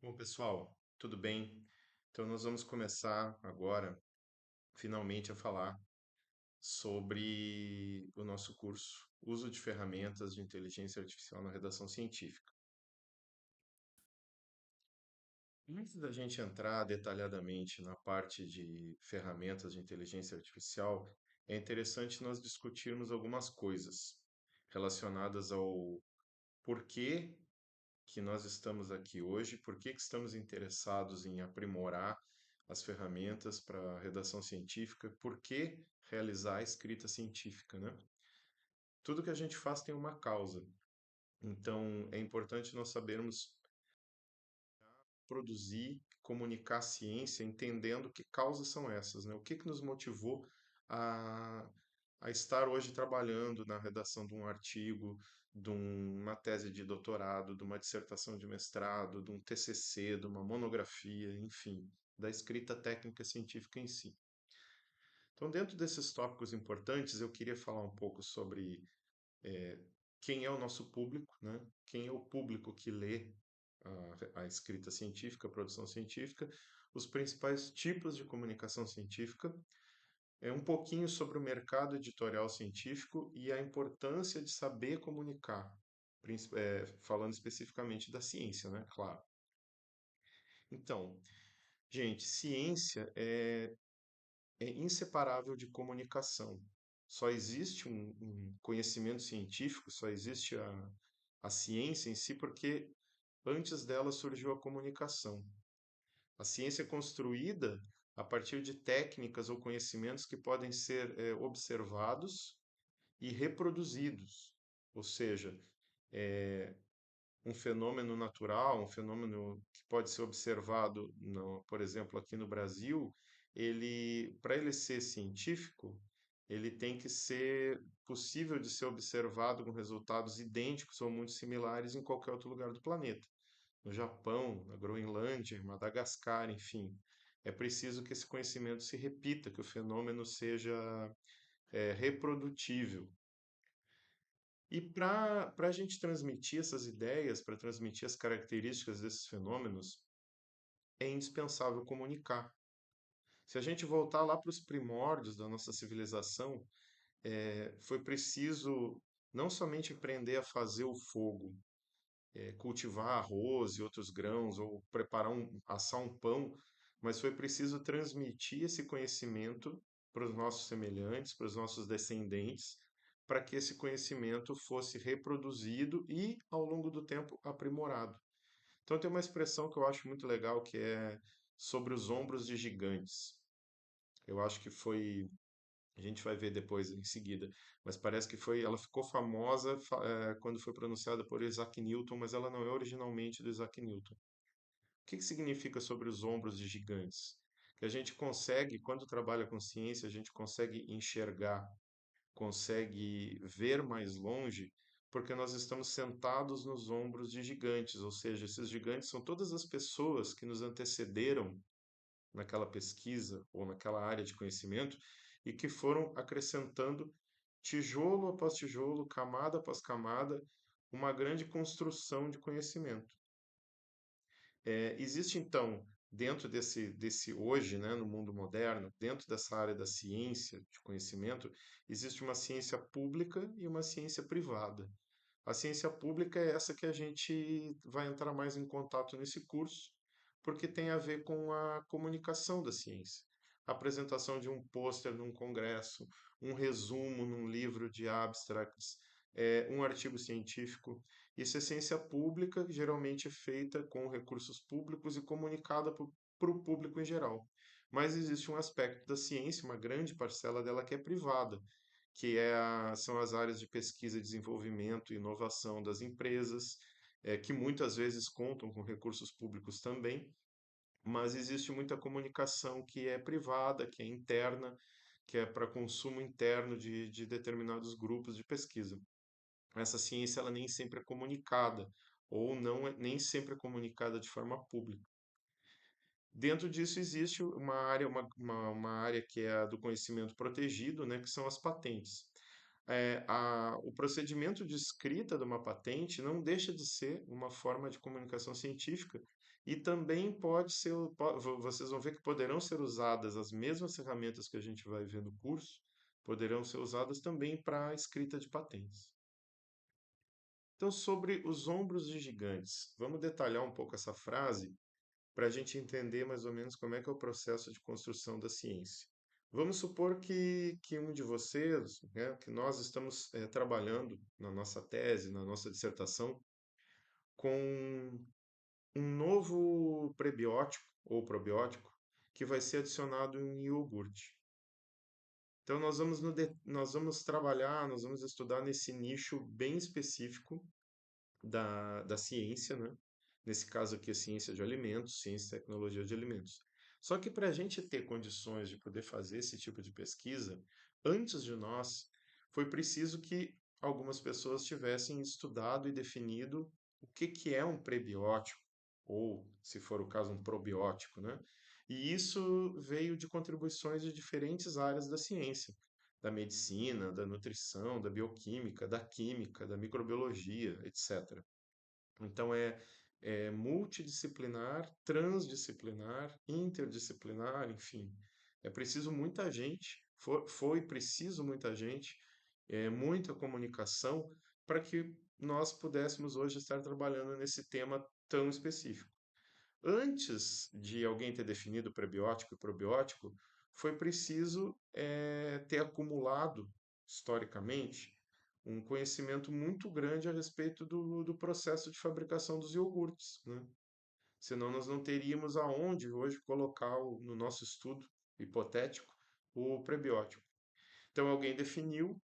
Bom, pessoal, tudo bem? Então, nós vamos começar agora, finalmente, a falar sobre o nosso curso, Uso de Ferramentas de Inteligência Artificial na Redação Científica. Antes da gente entrar detalhadamente na parte de ferramentas de inteligência artificial, é interessante nós discutirmos algumas coisas relacionadas ao porquê que nós estamos aqui hoje, por que que estamos interessados em aprimorar as ferramentas para a redação científica, por que realizar a escrita científica, né? Tudo que a gente faz tem uma causa, então é importante nós sabermos produzir, comunicar a ciência, entendendo que causas são essas, né? O que que nos motivou a, a estar hoje trabalhando na redação de um artigo, de uma tese de doutorado, de uma dissertação de mestrado, de um TCC, de uma monografia, enfim, da escrita técnica científica em si. Então, dentro desses tópicos importantes, eu queria falar um pouco sobre quem é o nosso público, né? Quem é o público que lê a escrita científica, a produção científica, os principais tipos de comunicação científica, um pouquinho sobre o mercado editorial científico e a importância de saber comunicar, falando especificamente da ciência, né? Claro. Então, gente, ciência é inseparável de comunicação. Só existe um conhecimento científico, só existe a ciência em si, porque antes dela surgiu a comunicação. A ciência é construída a partir de técnicas ou conhecimentos que podem ser observados e reproduzidos. Ou seja, um fenômeno natural, um fenômeno que pode ser observado, por exemplo, aqui no Brasil, para ele ser científico, ele tem que ser possível de ser observado com resultados idênticos ou muito similares em qualquer outro lugar do planeta. No Japão, na Groenlândia, em Madagascar, enfim. É preciso que esse conhecimento se repita, que o fenômeno seja reprodutível. E para a gente transmitir essas ideias, para transmitir as características desses fenômenos, é indispensável comunicar. Se a gente voltar lá para os primórdios da nossa civilização, foi preciso não somente aprender a fazer o fogo, cultivar arroz e outros grãos, ou assar um pão, mas foi preciso transmitir esse conhecimento para os nossos semelhantes, para os nossos descendentes, para que esse conhecimento fosse reproduzido e, ao longo do tempo, aprimorado. Então, tem uma expressão que eu acho muito legal que é sobre os ombros de gigantes. Eu acho que foi, a gente vai ver depois em seguida, mas parece que foi, ela ficou famosa quando foi pronunciada por Isaac Newton, mas ela não é originalmente do Isaac Newton. O que que significa sobre os ombros de gigantes? Que a gente consegue, quando trabalha com ciência, a gente consegue enxergar, consegue ver mais longe, porque nós estamos sentados nos ombros de gigantes, ou seja, esses gigantes são todas as pessoas que nos antecederam naquela pesquisa ou naquela área de conhecimento e que foram acrescentando tijolo após tijolo, camada após camada, uma grande construção de conhecimento. Existe então, dentro desse hoje, né, no mundo moderno, dentro dessa área da ciência, de conhecimento, existe uma ciência pública e uma ciência privada. A ciência pública é essa que a gente vai entrar mais em contato nesse curso, porque tem a ver com a comunicação da ciência. A apresentação de um pôster num congresso, um resumo num livro de abstracts, um artigo científico. Isso é ciência pública, geralmente feita com recursos públicos e comunicada para o público em geral. Mas existe um aspecto da ciência, uma grande parcela dela que é privada, são as áreas de pesquisa, desenvolvimento e inovação das empresas, que muitas vezes contam com recursos públicos também, mas existe muita comunicação que é privada, que é interna, que é para consumo interno de determinados grupos de pesquisa. Essa ciência ela nem sempre é comunicada, ou não é, nem sempre é comunicada de forma pública. Dentro disso existe uma área que é a do conhecimento protegido, né, que são as patentes. O procedimento de escrita de uma patente não deixa de ser uma forma de comunicação científica E também pode ser, vocês vão ver que poderão ser usadas as mesmas ferramentas que a gente vai ver no curso, poderão ser usadas também para a escrita de patentes. Então, sobre os ombros de gigantes, vamos detalhar um pouco essa frase para a gente entender mais ou menos como é que é o processo de construção da ciência. Vamos supor que um de vocês, né, que nós estamos trabalhando na nossa tese, na nossa dissertação, com um novo prebiótico ou probiótico que vai ser adicionado em iogurte. Então nós vamos trabalhar, nós vamos estudar nesse nicho bem específico da ciência, né? Nesse caso aqui, a ciência de alimentos, ciência e tecnologia de alimentos. Só que para a gente ter condições de poder fazer esse tipo de pesquisa, antes de nós, foi preciso que algumas pessoas tivessem estudado e definido o que é um prebiótico, ou, se for o caso, um probiótico, né? E isso veio de contribuições de diferentes áreas da ciência, da medicina, da nutrição, da bioquímica, da química, da microbiologia, etc. Então é multidisciplinar, transdisciplinar, interdisciplinar, enfim. É preciso muita gente, foi preciso muita gente, muita comunicação para que nós pudéssemos hoje estar trabalhando nesse tema tão específico. Antes de alguém ter definido prebiótico e probiótico, foi preciso ter acumulado, historicamente, um conhecimento muito grande a respeito do processo de fabricação dos iogurtes, né? Senão nós não teríamos aonde hoje colocar no nosso estudo hipotético o prebiótico. Então alguém definiu,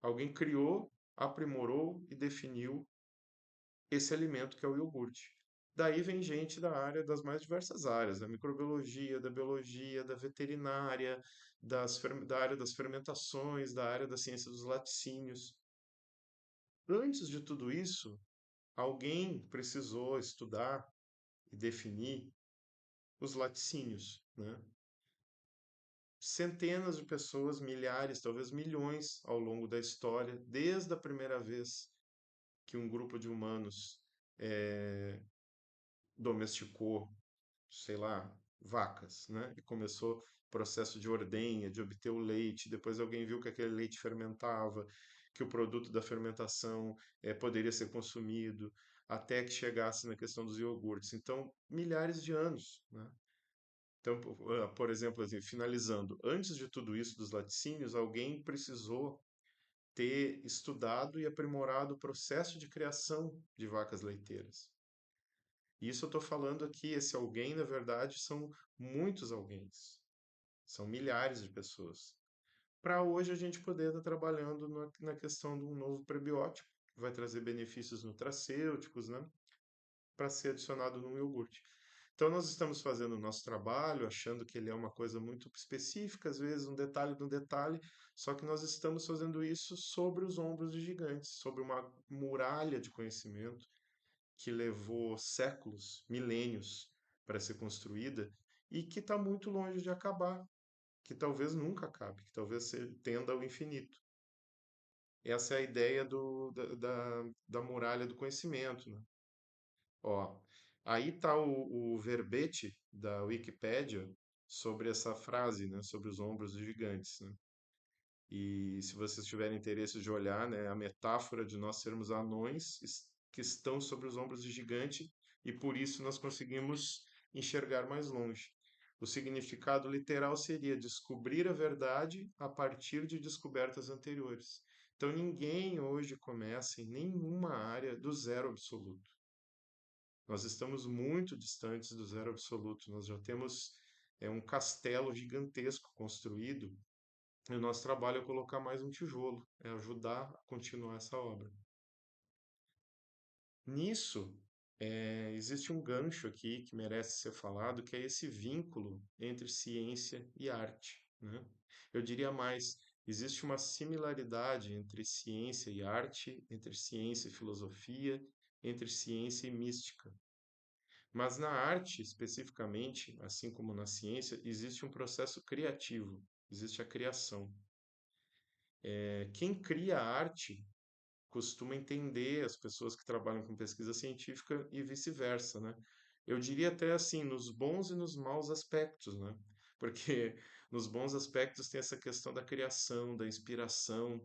alguém criou, aprimorou e definiu esse alimento que é o iogurte. Daí vem gente da área das mais diversas áreas, da microbiologia, da biologia, da veterinária, da área das fermentações, da área da ciência dos laticínios. Antes de tudo isso, alguém precisou estudar e definir os laticínios, né? Centenas de pessoas, milhares, talvez milhões ao longo da história, desde a primeira vez que um grupo de humanos domesticou, sei lá, vacas, né? E começou o processo de ordenha, de obter o leite. Depois alguém viu que aquele leite fermentava, que o produto da fermentação poderia ser consumido, até que chegasse na questão dos iogurtes. Então, milhares de anos, né? Então, por exemplo, assim, finalizando, antes de tudo isso dos laticínios, alguém precisou ter estudado e aprimorado o processo de criação de vacas leiteiras. Isso eu estou falando aqui, esse alguém, na verdade, são muitos alguéns. São milhares de pessoas. Para hoje a gente poder estar trabalhando na questão de um novo prebiótico, que vai trazer benefícios nutracêuticos, né? Para ser adicionado no iogurte. Então nós estamos fazendo o nosso trabalho, achando que ele é uma coisa muito específica, às vezes um detalhe de um detalhe, só que nós estamos fazendo isso sobre os ombros de gigantes, sobre uma muralha de conhecimento que levou séculos, milênios para ser construída e que está muito longe de acabar, que talvez nunca acabe, que talvez tenda ao infinito. Essa é a ideia da muralha do conhecimento, né? Ó, aí está o verbete da Wikipédia sobre essa frase, né, sobre os ombros dos gigantes, né? E se vocês tiverem interesse de olhar, né, a metáfora de nós sermos anões que estão sobre os ombros de gigante e por isso nós conseguimos enxergar mais longe. O significado literal seria descobrir a verdade a partir de descobertas anteriores. Então ninguém hoje começa em nenhuma área do zero absoluto. Nós estamos muito distantes do zero absoluto. Nós já temos um castelo gigantesco construído e o nosso trabalho é colocar mais um tijolo, é ajudar a continuar essa obra. Nisso, existe um gancho aqui que merece ser falado, que é esse vínculo entre ciência e arte, né? Eu diria mais, existe uma similaridade entre ciência e arte, entre ciência e filosofia, entre ciência e mística. Mas na arte, especificamente, assim como na ciência, existe um processo criativo, existe a criação. Quem cria a arte costuma entender as pessoas que trabalham com pesquisa científica e vice-versa, né? Eu diria até assim, nos bons e nos maus aspectos, né? Porque nos bons aspectos tem essa questão da criação, da inspiração,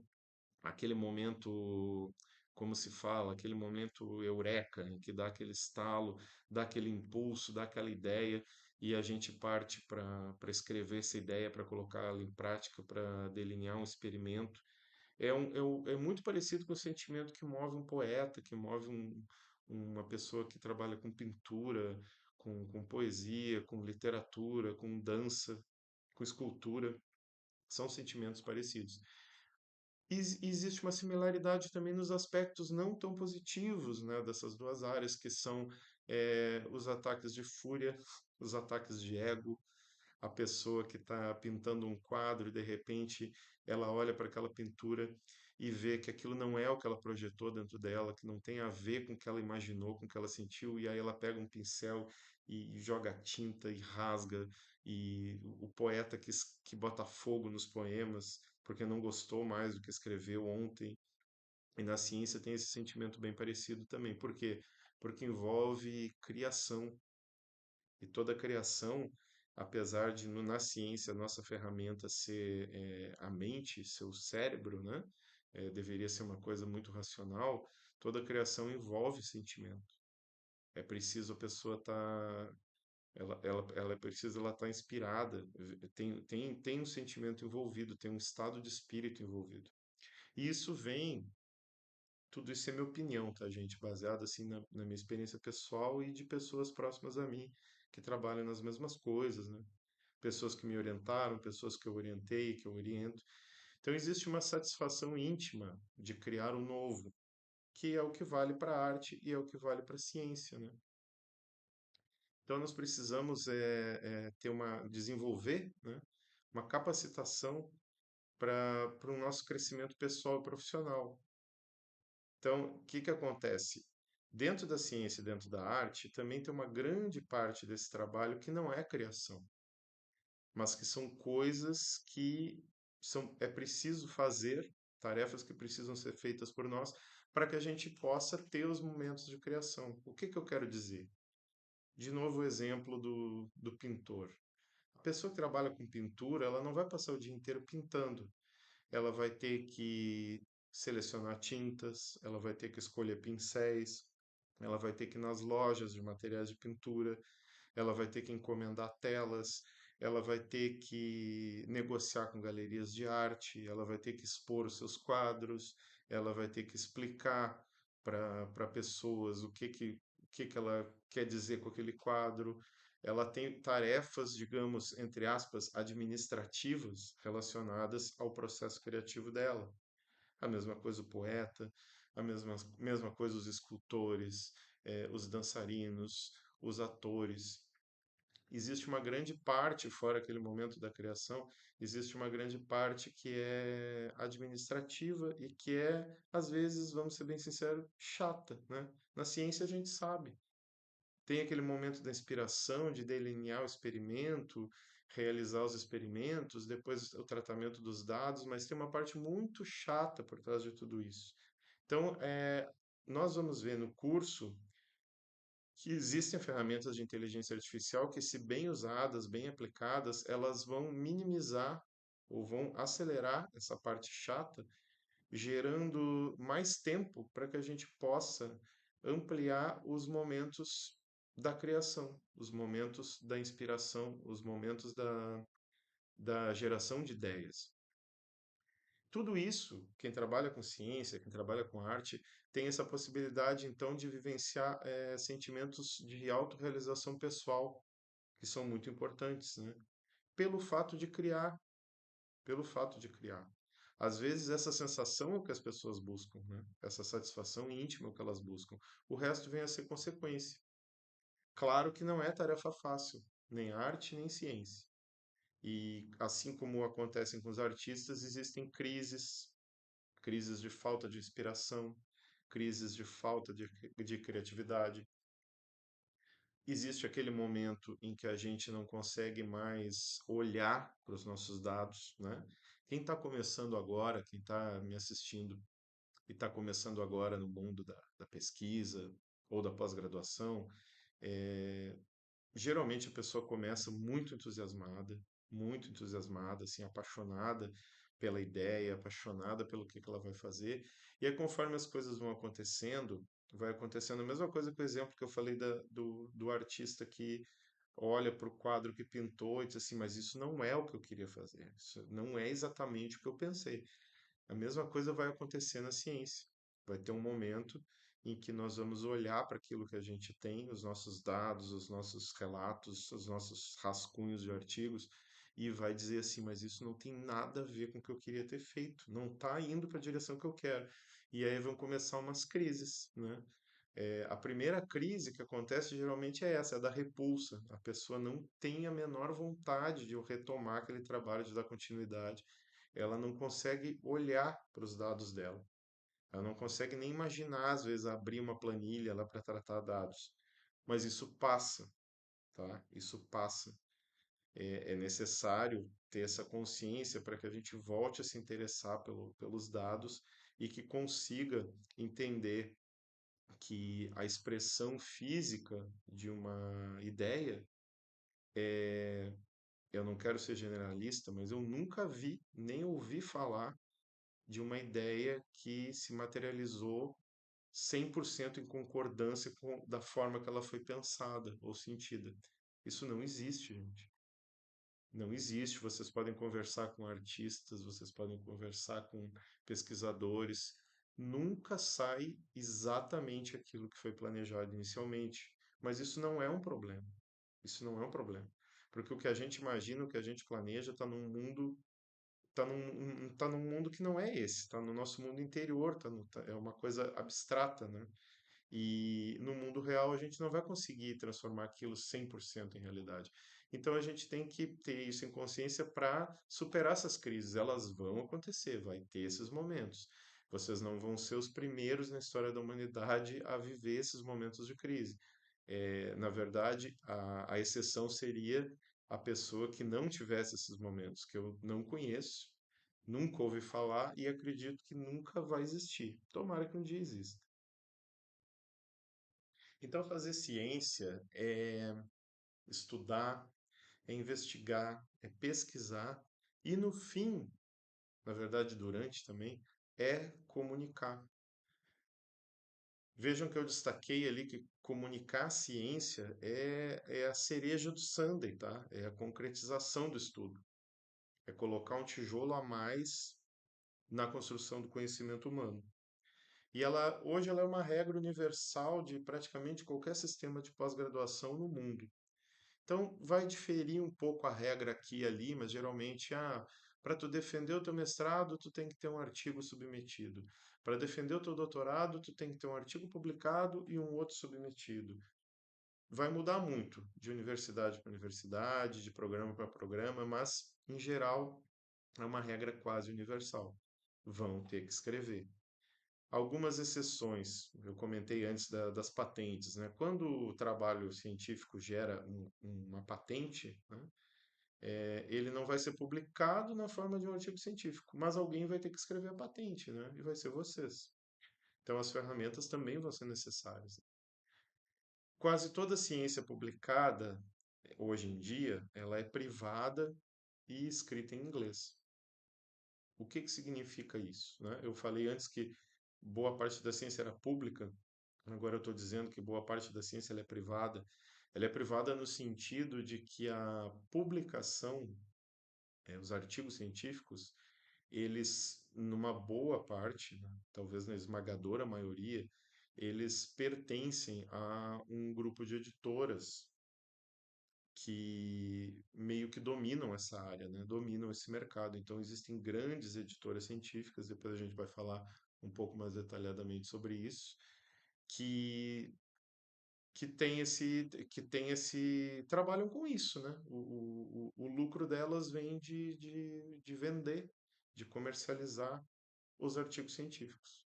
aquele momento, como se fala, aquele momento eureka, em que dá aquele estalo, dá aquele impulso, dá aquela ideia, e a gente parte para escrever essa ideia, para colocá-la em prática, para delinear um experimento. É muito parecido com o sentimento que move um poeta, que move uma pessoa que trabalha com pintura, com poesia, com literatura, com dança, com escultura. São sentimentos parecidos. Existe uma similaridade também nos aspectos não tão positivos, né, dessas duas áreas, que são os ataques de fúria, os ataques de ego, a pessoa que está pintando um quadro e de repente ela olha para aquela pintura e vê que aquilo não é o que ela projetou dentro dela, que não tem a ver com o que ela imaginou, com o que ela sentiu, e aí ela pega um pincel e joga tinta e rasga, e o poeta que bota fogo nos poemas porque não gostou mais do que escreveu ontem. E na ciência tem esse sentimento bem parecido também. Por quê? Porque envolve criação, e toda criação, apesar de na ciência a nossa ferramenta ser a mente, ser o cérebro, né? Deveria ser uma coisa muito racional, toda criação envolve sentimento. É preciso a pessoa estar. Ela é preciso ela estar inspirada, tem um sentimento envolvido, tem um estado de espírito envolvido. E isso vem, tudo isso é minha opinião, tá, gente? Baseado assim na minha experiência pessoal e de pessoas próximas a mim, que trabalham nas mesmas coisas, né? Pessoas que me orientaram, pessoas que eu orientei, que eu oriento. Então existe uma satisfação íntima de criar o novo, que é o que vale para a arte e é o que vale para a ciência, né? Então nós precisamos desenvolver, né, uma capacitação para o nosso crescimento pessoal e profissional. Então, o que que acontece? Dentro da ciência e dentro da arte, também tem uma grande parte desse trabalho que não é criação, mas que são coisas que é preciso fazer, tarefas que precisam ser feitas por nós, para que a gente possa ter os momentos de criação. O que que eu quero dizer? De novo, o exemplo do pintor. A pessoa que trabalha com pintura, ela não vai passar o dia inteiro pintando. Ela vai ter que selecionar tintas, ela vai ter que escolher pincéis, ela vai ter que ir nas lojas de materiais de pintura, ela vai ter que encomendar telas, ela vai ter que negociar com galerias de arte, ela vai ter que expor os seus quadros, ela vai ter que explicar para pessoas o que que ela quer dizer com aquele quadro. Ela tem tarefas, digamos, entre aspas, administrativas relacionadas ao processo criativo dela. A mesma coisa o poeta, a mesma coisa os escultores, os dançarinos, os atores. Existe uma grande parte, fora aquele momento da criação, existe uma grande parte que é administrativa e que é, às vezes, vamos ser bem sinceros, chata, né? Na ciência a gente sabe. Tem aquele momento da inspiração, de delinear o experimento, realizar os experimentos, depois o tratamento dos dados, mas tem uma parte muito chata por trás de tudo isso. Então, nós vamos ver no curso que existem ferramentas de inteligência artificial que, se bem usadas, bem aplicadas, elas vão minimizar ou vão acelerar essa parte chata, gerando mais tempo para que a gente possa ampliar os momentos da criação, os momentos da inspiração, os momentos da geração de ideias. Tudo isso, quem trabalha com ciência, quem trabalha com arte, tem essa possibilidade então de vivenciar sentimentos de autorrealização pessoal, que são muito importantes, né? Pelo fato de criar, pelo fato de criar. Às vezes essa sensação é o que as pessoas buscam, né? Essa satisfação íntima é o que elas buscam. O resto vem a ser consequência. Claro que não é tarefa fácil, nem arte, nem ciência. E assim como acontecem com os artistas, existem crises de falta de inspiração, crises de falta de criatividade. Existe aquele momento em que a gente não consegue mais olhar para os nossos dados, né? Quem está começando agora, quem está me assistindo e está começando agora no mundo da pesquisa ou da pós-graduação, Geralmente a pessoa começa muito entusiasmada, assim, apaixonada pela ideia, apaixonada pelo que ela vai fazer. E aí, conforme as coisas vão acontecendo, vai acontecendo a mesma coisa com o exemplo que eu falei do artista que olha para o quadro que pintou e diz assim, mas isso não é o que eu queria fazer, isso não é exatamente o que eu pensei. A mesma coisa vai acontecer na ciência. Vai ter um momento em que nós vamos olhar para aquilo que a gente tem, os nossos dados, os nossos relatos, os nossos rascunhos de artigos, e vai dizer assim: mas isso não tem nada a ver com o que eu queria ter feito, não está indo para a direção que eu quero. E aí vão começar umas crises, né? A primeira crise que acontece geralmente é essa, é a da repulsa. A pessoa não tem a menor vontade de retomar aquele trabalho, de dar continuidade. Ela não consegue olhar para os dados dela. Ela não consegue nem imaginar, às vezes, abrir uma planilha lá para tratar dados. Mas isso passa, tá? Isso passa. É necessário ter essa consciência para que a gente volte a se interessar pelos dados e que consiga entender que a expressão física de uma ideia, eu não quero ser generalista, mas eu nunca vi nem ouvi falar de uma ideia que se materializou 100% em concordância com da forma que ela foi pensada ou sentida. Isso não existe, gente. Não existe. Vocês podem conversar com artistas, vocês podem conversar com pesquisadores. Nunca sai exatamente aquilo que foi planejado inicialmente. Mas isso não é um problema. Isso não é um problema. Porque o que a gente imagina, o que a gente planeja, está num mundo, tá num mundo que não é esse, está no nosso mundo interior, é uma coisa abstrata, né? E no mundo real a gente não vai conseguir transformar aquilo 100% em realidade. Então a gente tem que ter isso em consciência para superar essas crises. Elas vão acontecer, vai ter esses momentos. Vocês não vão ser os primeiros na história da humanidade a viver esses momentos de crise. Na verdade, a exceção seria a pessoa que não tivesse esses momentos, que eu não conheço, nunca ouvi falar e acredito que nunca vai existir. Tomara que um dia exista. Então, fazer ciência é estudar, é investigar, é pesquisar e, no fim, na verdade, durante também, é comunicar. Vejam que eu destaquei ali que comunicar a ciência é a cereja do sundae, tá? É a concretização do estudo. É colocar um tijolo a mais na construção do conhecimento humano. E hoje ela é uma regra universal de praticamente qualquer sistema de pós-graduação no mundo. Então, vai diferir um pouco a regra aqui e ali, mas geralmente, para tu defender o teu mestrado, tu tem que ter um artigo submetido. Para defender o teu doutorado, tu tem que ter um artigo publicado e um outro submetido. Vai mudar muito de universidade para universidade, de programa para programa, mas, em geral, é uma regra quase universal. Vão ter que escrever. Algumas exceções, eu comentei antes das patentes, né? Quando o trabalho científico gera uma patente, né? Ele não vai ser publicado na forma de um artigo científico, mas alguém vai ter que escrever a patente, né? E vai ser vocês. Então as ferramentas também vão ser necessárias. Quase toda ciência publicada hoje em dia, ela é privada e escrita em inglês. O que que significa isso, né? Eu falei antes que boa parte da ciência era pública, agora eu estou dizendo que boa parte da ciência ela é privada. Ela é privada no sentido de que a publicação, os artigos científicos, eles, numa boa parte, né, talvez na esmagadora maioria, eles pertencem a um grupo de editoras que meio que dominam essa área, né? Dominam esse mercado. Então, existem grandes editoras científicas, depois a gente vai falar um pouco mais detalhadamente sobre isso, que trabalham com isso, né? O lucro delas vem de vender, de comercializar os artigos científicos,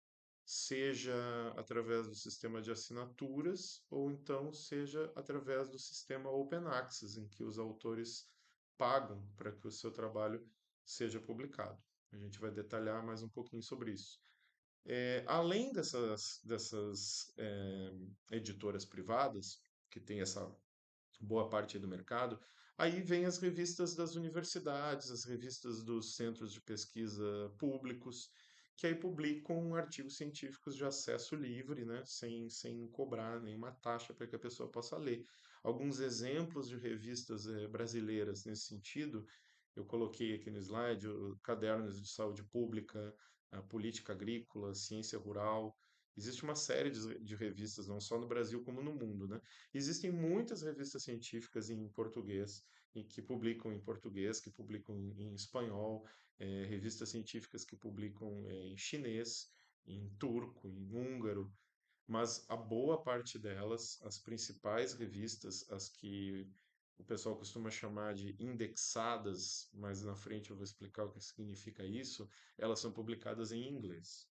seja através do sistema de assinaturas ou então seja através do sistema Open Access, em que os autores pagam para que o seu trabalho seja publicado. A gente vai detalhar mais um pouquinho sobre isso. Além dessas editoras privadas, que tem essa boa parte do mercado. Aí vem as revistas das universidades, as revistas dos centros de pesquisa públicos, que aí publicam artigos científicos de acesso livre, né, sem cobrar nenhuma taxa para que a pessoa possa ler. Alguns exemplos de revistas brasileiras nesse sentido, eu coloquei aqui no slide, o Cadernos de Saúde Pública, a Política Agrícola, Ciência Rural. Existe uma série de revistas, não só no Brasil como no mundo, né? Existem muitas revistas científicas em português, e que publicam em português, que publicam em espanhol, revistas científicas que publicam em chinês, em turco, em húngaro, mas a boa parte delas, as principais revistas, as que o pessoal costuma chamar de indexadas, mas na frente eu vou explicar o que significa isso, elas são publicadas em inglês.